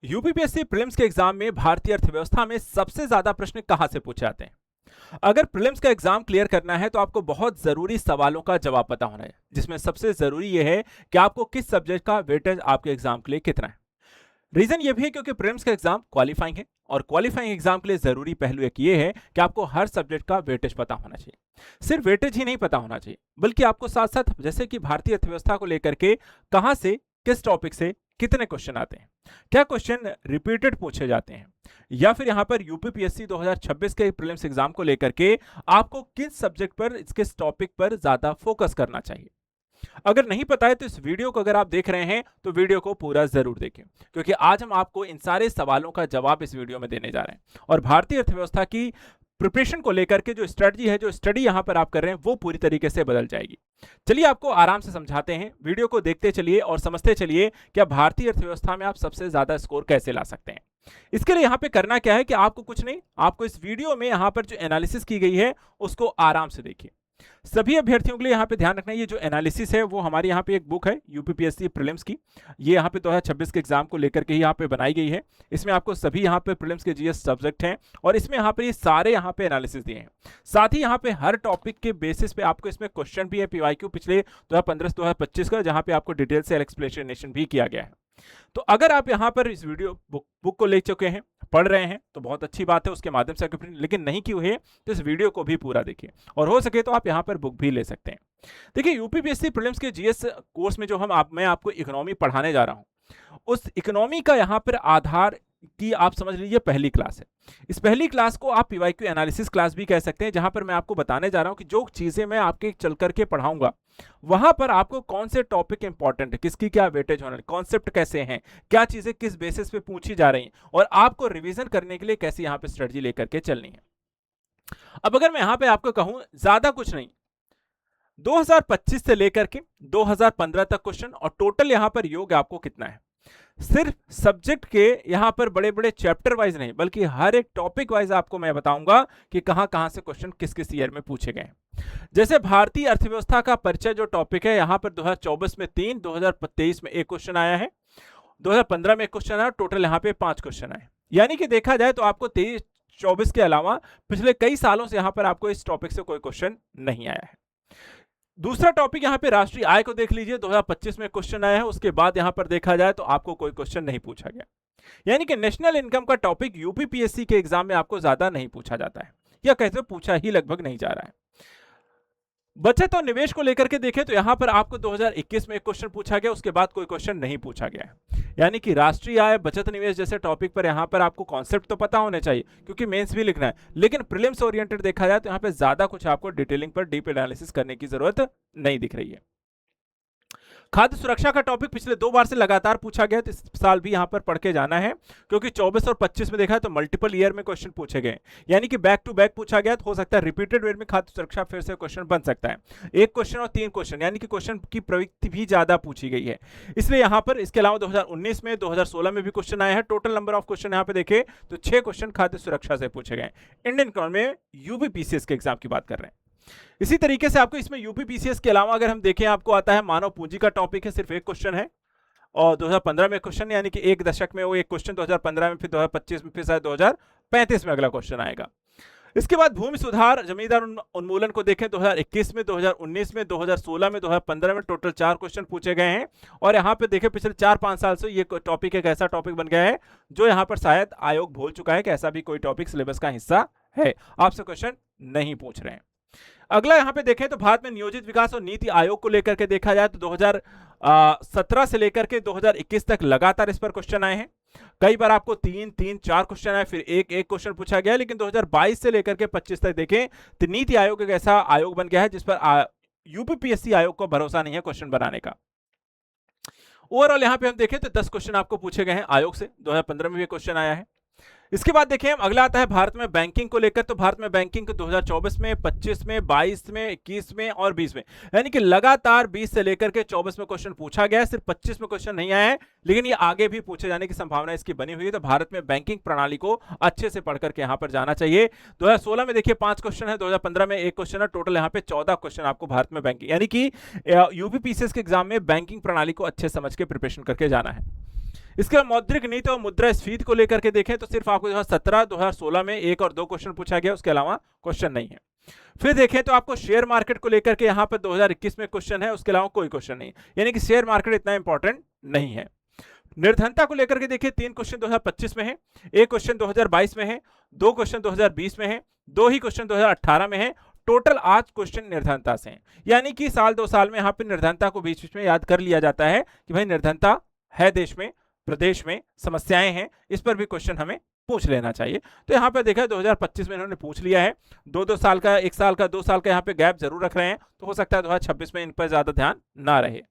UPPSC prelims के exam में भारतीय अर्थव्यवस्था में सबसे ज्यादा प्रश्न कहां से पूछे जाते हैं? अगर प्रीलिम्स का एग्जाम क्लियर करना है तो आपको बहुत जरूरी सवालों का जवाब पता होना है, जिसमें सबसे जरूरी यह है कि आपको किस सब्जेक्ट का वेटेज आपके एग्जाम के लिए कितना है। रीजन ये भी है क्योंकि प्रीलिम्स का एग्जाम क्वालिफाइंग है, और क्वालिफाइंग एग्जाम के लिए जरूरी पहलू एक ये है कि आपको हर सब्जेक्ट का वेटेज पता होना चाहिए। सिर्फ वेटेज ही नहीं पता होना चाहिए, बल्कि आपको साथ साथ जैसे कि भारतीय अर्थव्यवस्था को लेकर के कहां से, किस टॉपिक से कितने क्वेश्चन आते हैं, क्या क्वेश्चन रिपीटेड पूछे जाते हैं, या फिर यहां पर यूपीपीएससी 2026 के प्रीलिम्स एग्जाम को लेकर के आपको किस सब्जेक्ट पर, किस टॉपिक पर ज्यादा फोकस करना चाहिए। अगर नहीं पता है तो इस वीडियो को अगर आप देख रहे हैं तो वीडियो को पूरा जरूर देखें, क्योंकि आज हम आपको इन सारे सवालों का जवाब इस वीडियो में देने जा रहे हैं। और भारतीय अर्थव्यवस्था की प्रिपरेशन को लेकर के जो स्ट्रेटजी है, जो स्टडी यहां पर आप कर रहे हैं, वो पूरी तरीके से बदल जाएगी। चलिए आपको आराम से समझाते हैं, वीडियो को देखते चलिए और समझते चलिए कि भारतीय अर्थव्यवस्था में आप सबसे ज्यादा स्कोर कैसे ला सकते हैं। इसके लिए यहां पे करना क्या है कि आपको कुछ नहीं, आपको इस वीडियो में यहां पर जो एनालिसिस की गई है उसको आराम से देखिए। सभी अभ्यर्थियों के लिए यहां पे ध्यान रखना है, ये जो एनालिसिस है वो हमारी यहां पे एक बुक है यूपीपीएससी प्रीलिम्स की, ये यहां पे 2026 के एग्जाम को लेकर के यहां पे बनाई गई है। इसमें आपको सभी यहां पे प्रीलिम्स के जीएस सब्जेक्ट हैं और इसमें यहां पे ये सारे यहां पे एनालिसिस दिए हैं। साथ ही यहां पे हर टॉपिक के बेसिस पे आपको इसमें क्वेश्चन भी है पीवाईक्यू पिछले 2015 से 2025 का, जहां पे आपको डिटेल से एक्सप्लेनेशन भी किया गया है। तो अगर आप यहां पर इस वीडियो बुक को ले चुके हैं, पढ़ रहे हैं, तो बहुत अच्छी बात है, उसके माध्यम से लेकिन नहीं की हुई है तो इस वीडियो को भी पूरा देखिए, और हो सके तो आप यहां पर बुक भी ले सकते हैं। देखिए यूपीपीएससी प्रीलिम्स के जीएस कोर्स में जो मैं आपको इकोनॉमी पढ़ाने जा रहा हूं, उस इकोनॉमी का यहां पर आधार की आप समझ लीजिए पहली क्लास है। इस पहली क्लास को आप पीवाईक्यू एनालिसिस क्लास भी कह सकते हैं, जहां पर मैं आपको बताने जा रहा हूं कि जो चीजें मैं आपके चल करके पढ़ाऊंगा वहां पर आपको कौन से टॉपिक इंपॉर्टेंट है, किसकी क्या वेटेज होना है, कॉन्सेप्ट कैसे हैं, क्या चीजें किस बेसिस पे पूछी जा रही हैं, और आपको रिवीजन करने के लिए कैसे यहां पे स्ट्रेटजी लेकर के चलनी है। अब अगर मैं यहां पे आपको कहूं, ज्यादा कुछ नहीं, 2025 से लेकर के 2015 तक क्वेश्चन, और टोटल यहां पर योग आपको कितना है। सिर्फ सब्जेक्ट के यहां पर बड़े बड़े चैप्टर वाइज नहीं, बल्कि हर एक टॉपिक वाइज आपको मैं बताऊंगा कि कहां कहां से क्वेश्चन किस किस ईयर में पूछे गए। जैसे भारतीय अर्थव्यवस्था का परिचय जो टॉपिक है, यहां पर 2024 में 3, 2023 में 1 क्वेश्चन आया है, 2015 में 1 क्वेश्चन आया, टोटल यहां पे 5 क्वेश्चन आए। यानी कि देखा जाए तो आपको 23-24 के अलावा पिछले कई सालों से यहां पर आपको इस टॉपिक से कोई क्वेश्चन नहीं आया है। दूसरा टॉपिक यहां पे राष्ट्रीय आय को देख लीजिए, 2025 में क्वेश्चन आया है, उसके बाद यहां पर देखा जाए तो आपको कोई क्वेश्चन नहीं पूछा गया। यानी कि नेशनल इनकम का टॉपिक यूपीपीएससी के एग्जाम में आपको ज्यादा नहीं पूछा जाता है, या कैसे पूछा ही लगभग नहीं जा रहा है। बचत और निवेश को लेकर के देखें तो यहां पर आपको 2021 में एक क्वेश्चन पूछा गया, उसके बाद कोई क्वेश्चन नहीं पूछा गया है। यानी कि राष्ट्रीय आय, बचत निवेश जैसे टॉपिक पर यहां पर आपको कॉन्सेप्ट तो पता होने चाहिए, क्योंकि मेंस भी लिखना है, लेकिन प्रीलिम्स ओरिएंटेड देखा जाए तो यहां पे ज्यादा कुछ आपको डिटेलिंग पर डीप एनालिसिस करने की जरूरत नहीं दिख रही है। खाद्य सुरक्षा का टॉपिक पिछले 2 बार से लगातार पूछा गया, तो इस साल भी यहां पर पढ़ के जाना है, क्योंकि 24 और 25 में देखा है तो मल्टीपल ईयर में क्वेश्चन पूछे गए, यानी कि बैक टू बैक पूछा गया, तो हो सकता है रिपीटेड वे में खाद्य सुरक्षा फिर से क्वेश्चन बन सकता है। 1 क्वेश्चन और 3 क्वेश्चन, यानी कि क्वेश्चन की प्रवृत्ति भी ज्यादा पूछी गई है, इसलिए यहां पर इसके अलावा 2019 में, 2016 में भी क्वेश्चन आया है। टोटल नंबर ऑफ क्वेश्चन यहां पे देखे तो 6 क्वेश्चन खाद्य सुरक्षा से पूछे गए। इंडियन इकोनॉमी में यूपीपीसीएस के एग्जाम की बात कर रहे हैं। इसी तरीके से आपको इसमें यूपीपीसीएस के अलावा अगर हम देखें, आपको आता है मानव पूंजी का टॉपिक है, सिर्फ 1 क्वेश्चन है, और 2015 में क्वेश्चन, यानी कि 1 दशक में वो 1 क्वेश्चन, 2015 में, फिर 2025 में, फिर शायद 2035 में अगला क्वेश्चन आएगा। इसके बाद भूमि सुधार, जमींदार उन्मूलन को देखें, 2021 में, 2019 में, 2016 में, 2015 में टोटल 4 क्वेश्चन पूछे गए हैं। और यहाँ पे देखें पिछले 4-5 साल से ये टॉपिक एक ऐसा टॉपिक बन गया है जो यहाँ पर शायद आयोग भूल चुका है कि ऐसा भी कोई टॉपिक सिलेबस का हिस्सा है, आपसे क्वेश्चन नहीं पूछ रहे हैं। अगला यहां पे देखें तो भारत में नियोजित विकास और नीति आयोग को लेकर के देखा जाए तो 2017 से लेकर के 2021 तक लगातार इस पर क्वेश्चन आए हैं। कई बार आपको 3-4 क्वेश्चन आए, फिर एक क्वेश्चन पूछा गया, लेकिन 2022 से लेकर के 25 तक देखें तो नीति आयोग एक ऐसा आयोग बन गया है जिस पर यूपीपीएससी आयोग को भरोसा नहीं है क्वेश्चन बनाने का। ओवरऑल यहां पे हम देखें तो 10 क्वेश्चन आपको पूछे गए हैं आयोग से, 2015 में भी क्वेश्चन आया है। इसके बाद देखिए अगला आता है भारत में बैंकिंग को लेकर, तो भारत में बैंकिंग को 2024 में, 25 में, 22 में, 21 में और 20 में, यानी कि लगातार 20 से लेकर के 24 में क्वेश्चन पूछा गया है। सिर्फ 25 में क्वेश्चन नहीं आया है, लेकिन ये आगे भी पूछे जाने की संभावना इसकी बनी हुई है। तो भारत में बैंकिंग प्रणाली को अच्छे से पढ़ करके यहां पर जाना चाहिए। 2016 में देखिए 5 क्वेश्चन है, 2015 में 1 क्वेश्चन है, टोटल यहाँ पे 14 क्वेश्चन आपको भारत में बैंकिंग, यानी कि यूपीपीसीएस के एग्जाम में बैंकिंग प्रणाली को अच्छे समझ के प्रिपरेशन करके जाना है। इसके बाद मौद्रिक नीति और मुद्रास्फीति को लेकर के देखें तो सिर्फ आपको 2017 2016 में 1 और 2 क्वेश्चन पूछा गया, उसके अलावा क्वेश्चन नहीं है। फिर देखें तो आपको शेयर मार्केट को लेकर के यहाँ पर 2021 में क्वेश्चन है, उसके अलावा कोई क्वेश्चन नहीं, यानी कि शेयर मार्केट इतना इंपॉर्टेंट नहीं है। निर्धनता को लेकर के देखिए 3 क्वेश्चन 2025 में है, 1 क्वेश्चन 2022 में है, 2 क्वेश्चन 2020 में है, 2 ही क्वेश्चन 2018 में है, टोटल 8 क्वेश्चन निर्धनता से हैं। यानी कि साल 2 साल में यहाँ पे निर्धनता को बीच बीच में याद कर लिया जाता है कि भाई निर्धनता है देश में, प्रदेश में, समस्याएं हैं, इस पर भी क्वेश्चन हमें पूछ लेना चाहिए। तो यहाँ पे देखा 2025 में इन्होंने पूछ लिया है, 2 साल का, 1 साल का, 2 साल का यहाँ पे गैप जरूर रख रहे हैं, तो हो सकता है 2026 में इन पर ज्यादा ध्यान ना रहे।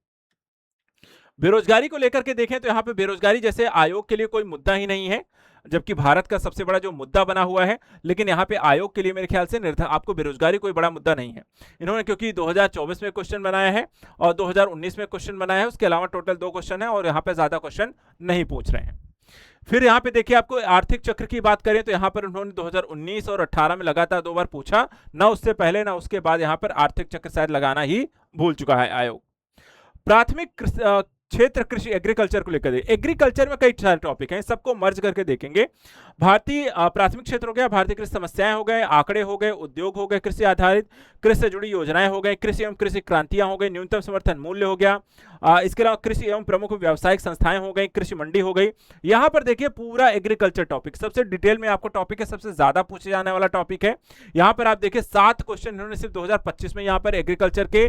बेरोजगारी को लेकर के देखें तो यहाँ पे बेरोजगारी जैसे आयोग के लिए कोई मुद्दा ही नहीं है, जबकि भारत का सबसे बड़ा जो मुद्दा बना हुआ है, लेकिन यहाँ पे आयोग के लिए मेरे ख्याल से आपको बेरोजगारी कोई बड़ा मुद्दा नहीं है। इन्होंने क्योंकि 2024 में क्वेश्चन बनाया है और 2019 में क्वेश्चन बनाया है, उसके अलावा टोटल 2 क्वेश्चन है और यहाँ पे ज्यादा क्वेश्चन नहीं पूछ रहे हैं। फिर यहाँ पे देखिए आपको आर्थिक चक्र की बात करें तो यहाँ पर उन्होंने 2019 और 18 में लगातार 2 बार पूछा, ना उससे पहले ना उसके बाद यहाँ पर आर्थिक चक्र शायद लगाना ही भूल चुका है आयोग। प्राथमिक क्षेत्र कृषि एग्रीकल्चर को लेकर, एग्रीकल्चर में कई सारे टॉपिक हैं, सबको मर्ज करके देखेंगे। भारतीय प्राथमिक क्षेत्र हो गया, भारतीय कृषि समस्याएं हो गए, आंकड़े हो गए, उद्योग हो गए, कृषि आधारित, कृषि से जुड़ी योजनाएं हो गए, कृषि एवं कृषि क्रांतियां हो गई, न्यूनतम समर्थन मूल्य हो गया, इसके अलावा कृषि एवं प्रमुख व्यावसायिक संस्थाएं हो गई, कृषि मंडी हो गई। यहाँ पर देखिए पूरा एग्रीकल्चर टॉपिक सबसे डिटेल में आपको टॉपिक है, सबसे ज्यादा पूछे जाने वाला टॉपिक है। यहाँ पर आप देखिए 7 क्वेश्चन इन्होंने सिर्फ 2025 में यहाँ पर एग्रीकल्चर के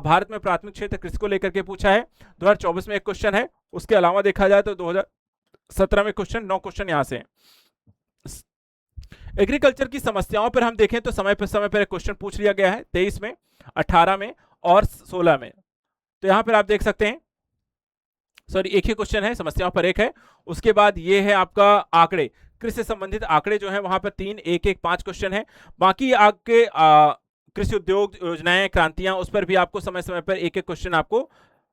भारत में प्राथमिक क्षेत्र कृषि को लेकर के पूछा है, 2024 में 1 क्वेश्चन है, उसके अलावा देखा जाए तो 2017 में क्वेश्चन, 9 क्वेश्चन यहाँ से। एग्रीकल्चर की समस्याओं पर हम देखें तो समय पर क्वेश्चन पूछ लिया गया है, 23 में, 18 में और 16 में। तो यहां पर आप देख सकते हैं, सॉरी एक ही क्वेश्चन है, समस्याओं पर 1 है। उसके बाद ये है आपका आंकड़े, कृषि से संबंधित आंकड़े जो है वहां पर 3, 1, 1, 5 क्वेश्चन है। बाकी आपके कृषि उद्योग योजनाएं, क्रांतियां, उस पर भी आपको समय समय पर 1-1 क्वेश्चन आपको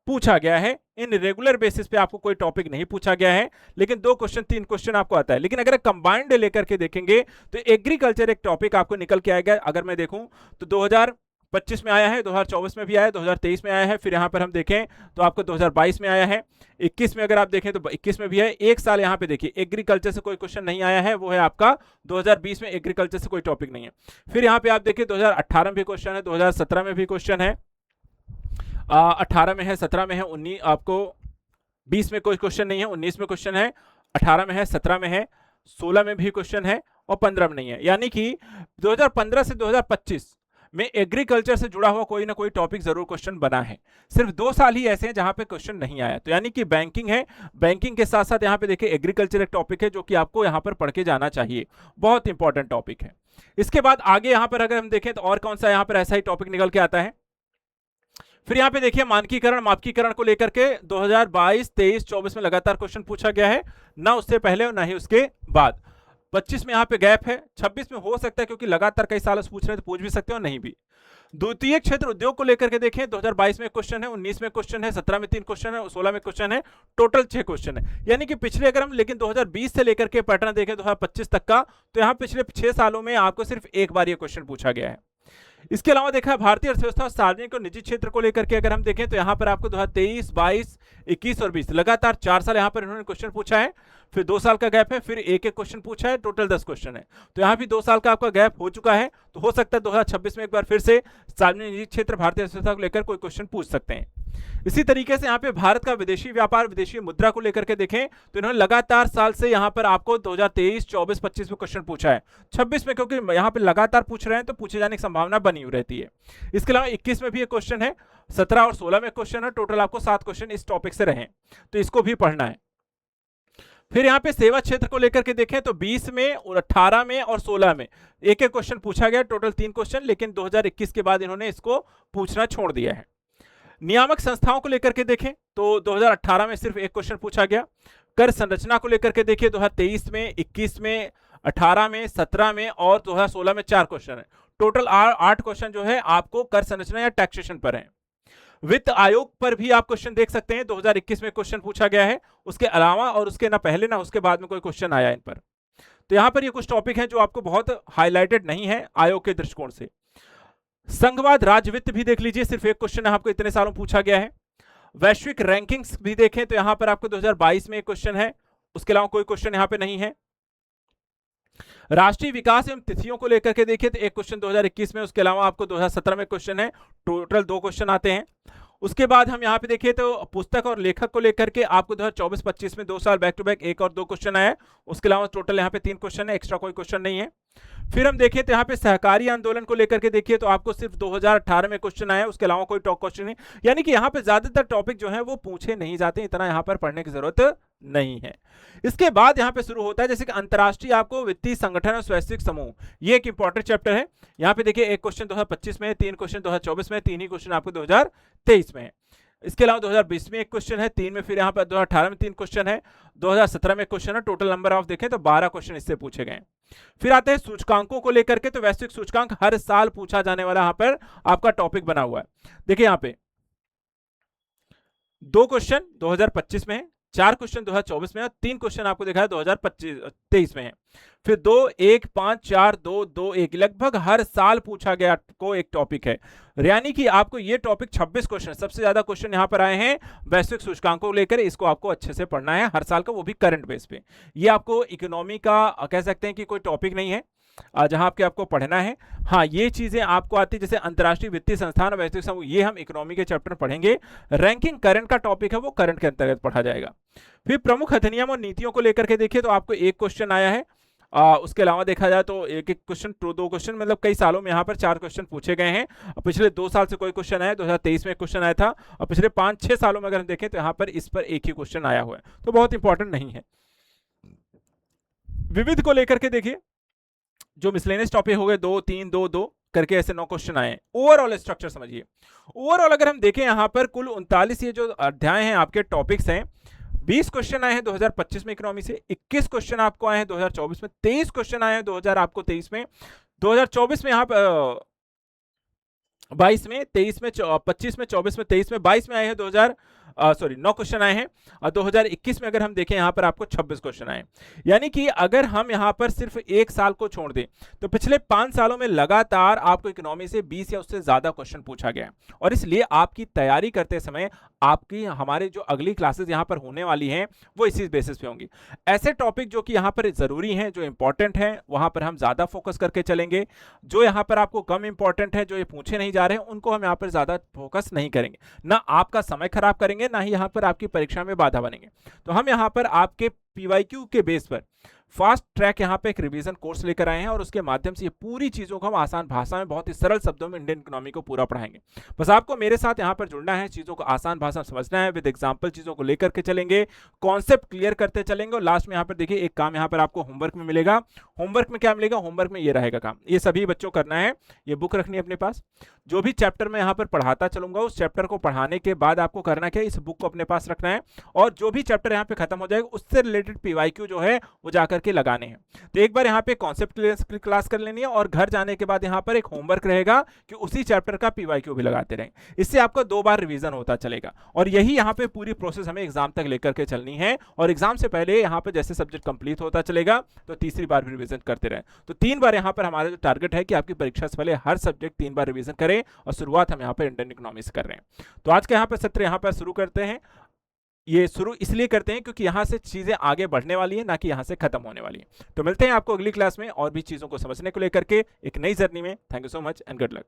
पूछा गया है। इन रेगुलर बेसिस पे आपको कोई टॉपिक नहीं पूछा गया है, लेकिन 2 क्वेश्चन 3 क्वेश्चन आपको आता है। लेकिन अगर कंबाइंड लेकर के देखेंगे तो एग्रीकल्चर एक टॉपिक आपको निकल के आएगा। अगर मैं देखूं तो 2025 में आया है, 2024 में भी आया, 2023 में आया है, फिर यहाँ पर हम देखें तो आपको 2022 में आया है, 21 में अगर आप देखें तो 21 में भी है। एक साल यहाँ पे देखिए एग्रीकल्चर से कोई क्वेश्चन नहीं आया है, वो है आपका 2020 में एग्रीकल्चर से कोई टॉपिक नहीं है। फिर यहाँ पे आप देखिए 2018 में भी क्वेश्चन है, 2017 में भी क्वेश्चन है, 18 में है, 17 में है, 19 आपको 20 में कोई क्वेश्चन नहीं है, 19 में क्वेश्चन है, 18 में है, 17 में है, 16 में भी क्वेश्चन है और 15 में नहीं है। यानी कि 2015 से 2025 में एग्रीकल्चर से जुड़ा हुआ कोई ना कोई टॉपिक जरूर क्वेश्चन बना है। सिर्फ 2 साल ही ऐसे हैं जहां पे क्वेश्चन नहीं आया। तो यानी कि बैंकिंग है, बैंकिंग के साथ साथ यहाँ पे देखिए एग्रीकल्चर एक टॉपिक है जो कि आपको यहाँ पर पढ़ के जाना चाहिए, बहुत इंपॉर्टेंट टॉपिक है। इसके बाद आगे यहाँ पर अगर हम देखें तो और कौन सा यहाँ पर ऐसा ही टॉपिक निकल के आता है। फिर यहाँ पे देखिए मानकीकरण, मापकीकरण को लेकर के 2022, 23, 24 में लगातार क्वेश्चन पूछा गया है, ना उससे पहले और ना ही उसके बाद। 25 में यहाँ पे गैप है, 26 में हो सकता है क्योंकि लगातार कई साल से पूछ रहे हैं तो पूछ भी सकते हो, नहीं भी। द्वितीय क्षेत्र उद्योग को लेकर के देखें 2022 में क्वेश्चन है, 19 में क्वेश्चन है, 17 में 3 क्वेश्चन है, 16 में क्वेश्चन है, टोटल 6 क्वेश्चन है। यानी कि पिछले अगर हम लेकिन 2020 से लेकर के पैटर्न देखें 2025 तक का, तो यहाँ पिछले 6 सालों में आपको सिर्फ 1 बार ये क्वेश्चन पूछा गया है। इसके अलावा देखा भारतीय अर्थव्यवस्था और सार्वजनिक और निजी क्षेत्र को लेकर के अगर हम देखें तो यहाँ पर आपको 2023, 22, 21 और 20 लगातार 4 साल यहाँ पर इन्होंने क्वेश्चन पूछा है। फिर 2 साल का गैप है, फिर 1-1 क्वेश्चन पूछा है, टोटल 10 क्वेश्चन है। तो यहाँ भी 2 साल का आपका गैप हो चुका है, तो हो सकता है 2026 में एक बार फिर से सार्वजनिक निजी क्षेत्र भारतीय अर्थव्यवस्था को लेकर कोई क्वेश्चन पूछ सकते हैं। इसी तरीके से यहाँ पे भारत का विदेशी व्यापार, विदेशी मुद्रा को लेकर के देखें तो इन्होंने लगातार साल से यहाँ पर आपको 2023, 24, 25 में क्वेश्चन पूछा है। 26 में क्योंकि यहाँ पे लगातार पूछ रहे हैं तो पूछे जाने की संभावना बनी हुई रहती है। इसके अलावा 21 में भी एक क्वेश्चन है, 17 और 16 में क्वेश्चन है, टोटल आपको 7 क्वेश्चन इस टॉपिक से रहे, तो इसको भी पढ़ना है। फिर यहाँ पे सेवा क्षेत्र को लेकर के देखें तो 20 में, 18 में और 16 में 1-1 क्वेश्चन पूछा गया, टोटल 3 क्वेश्चन, लेकिन 2021 के बाद इन्होंने इसको पूछना छोड़ दिया है। नियामक संस्थाओं को लेकर के देखें तो 2018 में सिर्फ 1 क्वेश्चन पूछा गया। कर संरचना को लेकर के देखिए 2023 में, 21 में, 18 में, 17 में और 2016 में 4 क्वेश्चन है। टोटल 8 क्वेश्चन जो है आपको कर संरचना या टैक्सेशन पर है। वित्त आयोग पर भी आप क्वेश्चन देख सकते हैं, 2021 में क्वेश्चन पूछा गया है, उसके अलावा और उसके ना पहले ना उसके बाद में कोई क्वेश्चन आया इन पर। तो यहां पर ये कुछ टॉपिक हैं जो आपको बहुत हाईलाइटेड नहीं है आयोग के दृष्टिकोण से। संघवाद राज्य वित्त भी देख लीजिए, सिर्फ 1 क्वेश्चन आपको इतने सालों पूछा गया है। वैश्विक रैंकिंग्स भी देखें तो यहां पर आपको 2022 में एक क्वेश्चन है, उसके अलावा कोई क्वेश्चन यहां पे नहीं है। राष्ट्रीय विकास एवं तिथियों को लेकर के देखिए तो एक क्वेश्चन 2021 में, उसके अलावा आपको 2017 में क्वेश्चन है, टोटल 2 क्वेश्चन आते हैं। उसके बाद हम यहाँ पे देखिए तो पुस्तक और लेखक को लेकर के आपको 2024-25 में 2 साल बैक टू बैक 1 और 2 क्वेश्चन आए, उसके अलावा टोटल यहाँ पे 3 क्वेश्चन है, एक्स्ट्रा कोई क्वेश्चन नहीं है। फिर हम देखें तो यहाँ पे सहकारी आंदोलन को लेकर के देखिए तो आपको सिर्फ 2018 में क्वेश्चन आया, उसके अलावा कोई टॉप क्वेश्चन नहीं, यानी कि यहाँ पे ज्यादातर टॉपिक जो है वो पूछे नहीं जाते, इतना यहाँ पर पढ़ने की जरूरत नहीं है। इसके बाद यहाँ पे शुरू होता है जैसे कि अंतरराष्ट्रीय आपको वित्तीय संगठन और स्वैच्छिक समूह, ये एक इंपॉर्टेंट चैप्टर है। यहाँ पे देखिए एक क्वेश्चन 2025 में, 3 क्वेश्चन 2024 में, 3 ही क्वेश्चन आपको 2023 में है। इसके अलावा 2020 में एक क्वेश्चन है, 3 में, फिर यहाँ पर 2018 में 3 क्वेश्चन है, 2017 में क्वेश्चन है, टोटल नंबर ऑफ देखें तो 12 क्वेश्चन इससे पूछे गए। फिर आते हैं सूचकांकों को लेकर के, तो वैश्विक सूचकांक हर साल पूछा जाने वाला यहाँ पर आपका टॉपिक बना हुआ है। देखिए यहाँ पे 2 क्वेश्चन 2025 में है, 4 क्वेश्चन 2024 में है, 3 क्वेश्चन आपको देखा है 2023 में है। फिर 2, 1, 5, 4, 2, 2, 1 लगभग हर साल पूछा गया को एक टॉपिक है, यानी कि आपको ये टॉपिक 26 क्वेश्चन, सबसे ज्यादा क्वेश्चन यहां पर आए हैं वैश्विक सूचकांकों को लेकर, इसको आपको अच्छे से पढ़ना है हर साल का, वो भी करंट बेस पे। ये आपको इकोनॉमी का कह सकते हैं कि कोई टॉपिक नहीं है जहां आपको पढ़ना है। हाँ, ये चीजें आपको आती है जैसे अंतरराष्ट्रीय वित्तीय संस्थान और वैश्विक समूह, ये हम इकोनॉमी के चैप्टर में पढ़ेंगे। रैंकिंग करंट का टॉपिक है, वो करंट के अंतर्गत पढ़ा जाएगा। फिर प्रमुख अधिनियम और नीतियों को लेकर के देखिए तो आपको एक क्वेश्चन आया है, उसके अलावा देखा जाए तो एक एक क्वेश्चन, 2 क्वेश्चन, मतलब कई सालों में यहाँ पर 4 क्वेश्चन पूछे गए हैं। पिछले 2 साल से कोई क्वेश्चन आया, 2023 में एक क्वेश्चन आया था, और पिछले 5-6 सालों में अगर हम देखें तो यहाँ पर इस पर एक ही क्वेश्चन आया हुआ है, तो बहुत इंपॉर्टेंट नहीं है। विविध को लेकर के देखिए जो मिसलेनियस टॉपिक हो गए 2, 3, 2, 2 करके ऐसे 9 क्वेश्चन आए। ओवरऑल स्ट्रक्चर समझिए, ओवरऑल अगर हम देखें यहाँ पर कुल 39 ये जो अध्याय हैं आपके टॉपिक्स हैं, 20 क्वेश्चन आए हैं 2025 में इकोनॉमी से, 21 क्वेश्चन आपको आए हैं 2024 में, 23 क्वेश्चन आए हैं 2023 में, 2024 में यहाँ पर 22 में, 23 में, 25 में, 24 में, 23 में, 22 में आए हैं 9 क्वेश्चन आए हैं, और 2021 में अगर हम देखें यहाँ पर आपको 26 क्वेश्चन आए। यानी कि अगर हम यहाँ पर सिर्फ 1 साल को छोड़ दें तो पिछले 5 सालों में लगातार आपको इकोनॉमी से 20 या उससे ज्यादा क्वेश्चन पूछा गया है, और इसलिए आपकी तैयारी करते समय आपकी हमारे जो अगली क्लासेस यहाँ पर होने वाली हैं वो इसी बेसिस पे होंगी। ऐसे टॉपिक जो कि यहाँ पर जरूरी हैं, जो इंपॉर्टेंट हैं, वहां पर हम ज्यादा फोकस करके चलेंगे। जो यहाँ पर आपको कम इंपॉर्टेंट है, जो ये पूछे नहीं जा रहे हैं, उनको हम यहाँ पर ज्यादा फोकस नहीं करेंगे, ना आपका समय खराब करेंगे, ना ही यहाँ पर आपकी परीक्षा में बाधा बनेंगे। तो हम यहाँ पर आपके पीवाईक्यू के बेस पर फास्ट ट्रैक यहाँ पे एक रिवीजन कोर्स लेकर आए हैं, और उसके माध्यम से ये पूरी चीजों को हम आसान भाषा में, बहुत ही सरल शब्दों में इंडियन इकोनॉमी को पूरा पढ़ाएंगे। बस आपको मेरे साथ यहाँ पर जुड़ना है, चीजों को आसान भाषा में समझना है, विद एग्जांपल चीजों को लेकर के चलेंगे, कॉन्सेप्ट क्लियर करते चलेंगे, और लास्ट में यहाँ पर देखिए एक काम यहाँ पर आपको होमवर्क में मिलेगा। होमवर्क में क्या मिलेगा? होमवर्क में ये रहेगा काम, ये सभी बच्चों करना है, ये बुक रखनी है अपने पास। जो भी चैप्टर मैं यहाँ पर पढ़ाता चलूंगा, उस चैप्टर को पढ़ाने के बाद आपको करना क्या है, इस बुक को अपने पास रखना है, और जो भी चैप्टर यहाँ पे खत्म हो जाएगा उससे रिलेटेड पीवाईक्यू जो है वो जाकर के लगाने हैं। तो एक बार यहाँ पे कॉन्सेप्ट क्लास कर लेनी है, और घर जाने के बाद यहाँ पर एक होमवर्क रहेगा कि उसी चैप्टर का पीवाईक्यू भी लगाते रहें। इससे आपका 2 बार रिवीजन होता चलेगा, और यही यहाँ पे पूरी प्रोसेस हमें एग्जाम तक लेकर के चलनी है। और एग्जाम से पहले यहाँ पे जैसे सब्जेक्ट कंप्लीट होता चलेगा तो तीसरी बार भी रिवीजन करते रहें। तो 3 बार यहाँ पर हमारा जो टारगेट है कि आपकी परीक्षा से पहले हर सब्जेक्ट 3 बार रिवीजन करें, और शुरुआत हम यहाँ पर इंडियन इकोनॉमिक्स कर रहे हैं। तो आज का यहाँ पर सत्र यहाँ पर शुरू करते हैं। ये शुरू इसलिए करते हैं क्योंकि यहाँ से चीजें आगे बढ़ने वाली है, ना कि यहाँ से खत्म होने वाली है। तो मिलते हैं आपको अगली क्लास में और भी चीजों को समझने को लेकर के एक नई जर्नी में। Thank you so much and good luck.